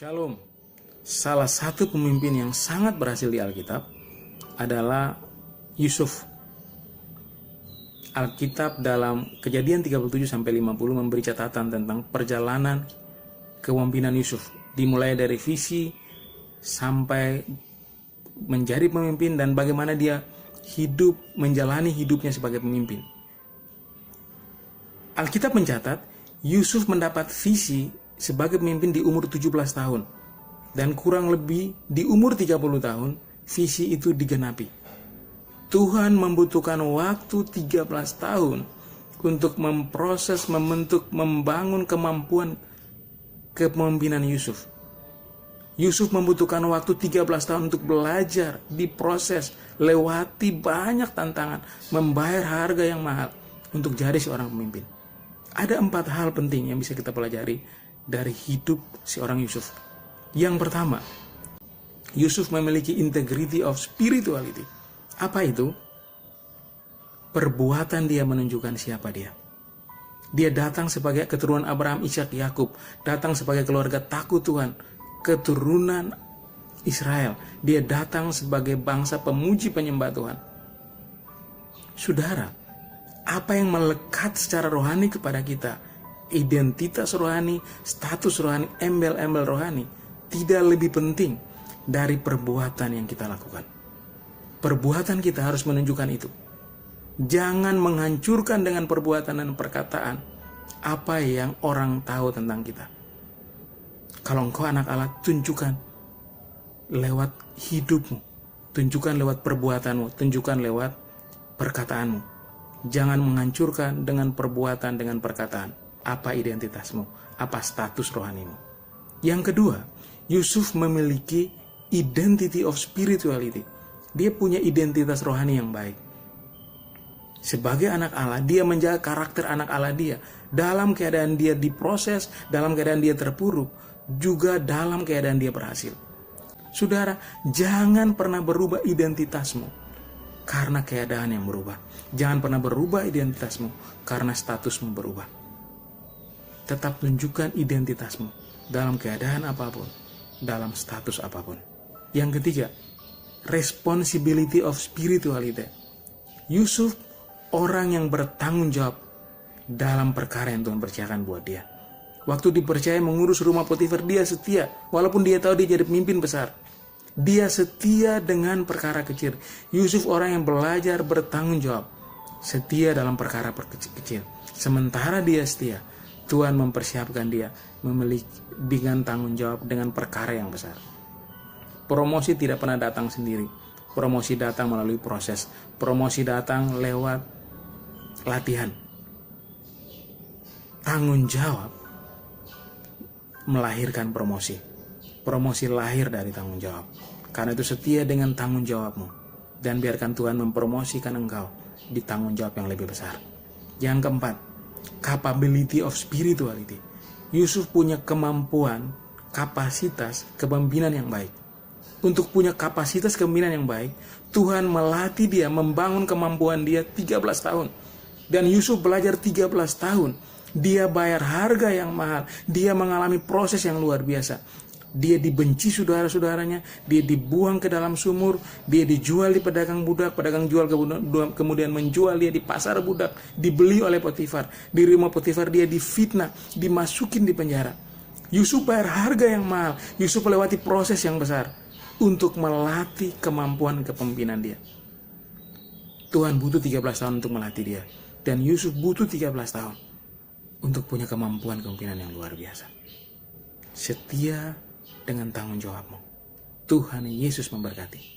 Shalom. Salah satu pemimpin yang sangat berhasil di Alkitab adalah Yusuf. Alkitab dalam Kejadian 37-50 memberi catatan tentang perjalanan kepemimpinan Yusuf, dimulai dari visi sampai menjadi pemimpin dan bagaimana dia hidup menjalani hidupnya sebagai pemimpin. Alkitab mencatat Yusuf mendapat visi sebagai pemimpin di umur 17 tahun dan kurang lebih di umur 30 tahun visi itu digenapi. Tuhan membutuhkan waktu 13 tahun untuk memproses, membentuk, membangun kemampuan kepemimpinan Yusuf. Yusuf membutuhkan waktu 13 tahun untuk belajar, diproses, lewati banyak tantangan, membayar harga yang mahal untuk jadi seorang pemimpin. Ada 4 hal penting yang bisa kita pelajari dari hidup seorang Yusuf. Yang pertama, Yusuf memiliki integrity of spirituality. Apa itu? Perbuatan dia menunjukkan siapa dia. Dia datang sebagai keturunan Abraham, Ishak, Yakub, datang sebagai keluarga takut Tuhan, keturunan Israel. Dia datang sebagai bangsa pemuji penyembah Tuhan. Saudara, apa yang melekat secara rohani kepada kita, identitas rohani, status rohani, embel-embel rohani, tidak lebih penting dari perbuatan yang kita lakukan. Perbuatan kita harus menunjukkan itu. Jangan menghancurkan dengan perbuatan dan perkataan apa yang orang tahu tentang kita. Kalau engkau anak Allah, tunjukkan lewat hidupmu, tunjukkan lewat perbuatanmu, tunjukkan lewat perkataanmu. Jangan menghancurkan dengan perbuatan, dengan perkataan. Apa identitasmu? Apa status rohanimu? Yang kedua, Yusuf memiliki identity of spirituality. Dia punya identitas rohani yang baik. Sebagai anak Allah, dia menjaga karakter anak Allah dia. Dalam keadaan dia diproses, dalam keadaan dia terpuruk, juga dalam keadaan dia berhasil. Saudara, jangan pernah berubah identitasmu karena keadaan yang berubah. Jangan pernah berubah identitasmu karena statusmu berubah. Tetap tunjukkan identitasmu dalam keadaan apapun, dalam status apapun. Yang ketiga, responsibility of spirituality. Yusuf orang yang bertanggung jawab dalam perkara yang Tuhan percayakan buat dia. Waktu dipercaya mengurus rumah Potifar, dia setia walaupun dia tahu dia jadi pemimpin besar. Dia setia dengan perkara kecil. Yusuf orang yang belajar bertanggung jawab, setia dalam perkara kecil. Sementara dia setia, Tuhan mempersiapkan dia memiliki dengan tanggung jawab dengan perkara yang besar. Promosi tidak pernah datang sendiri. Promosi datang melalui proses. Promosi datang lewat latihan. Tanggung jawab melahirkan promosi. Promosi lahir dari tanggung jawab. Karena itu setia dengan tanggung jawabmu. Dan biarkan Tuhan mempromosikan engkau di tanggung jawab yang lebih besar. Yang keempat, capability of spirituality. Yusuf punya kemampuan, kapasitas, kepemimpinan yang baik. Untuk punya kapasitas kepemimpinan yang baik, Tuhan melatih dia, membangun kemampuan dia 13 tahun. Dan Yusuf belajar 13 tahun. Dia bayar harga yang mahal. Dia mengalami proses yang luar biasa. Dia dibenci saudara-saudaranya, dia dibuang ke dalam sumur, dia dijual di pedagang budak, pedagang jual kemudian menjual dia di pasar budak, dibeli oleh Potifar, di rumah Potifar dia difitnah, dimasukin di penjara. Yusuf bayar harga yang mahal, Yusuf melewati proses yang besar untuk melatih kemampuan kepemimpinan dia. Tuhan butuh 13 tahun untuk melatih dia, dan Yusuf butuh 13 tahun untuk punya kemampuan kepemimpinan yang luar biasa. Setia dengan tanggung jawabmu. Tuhan Yesus memberkati.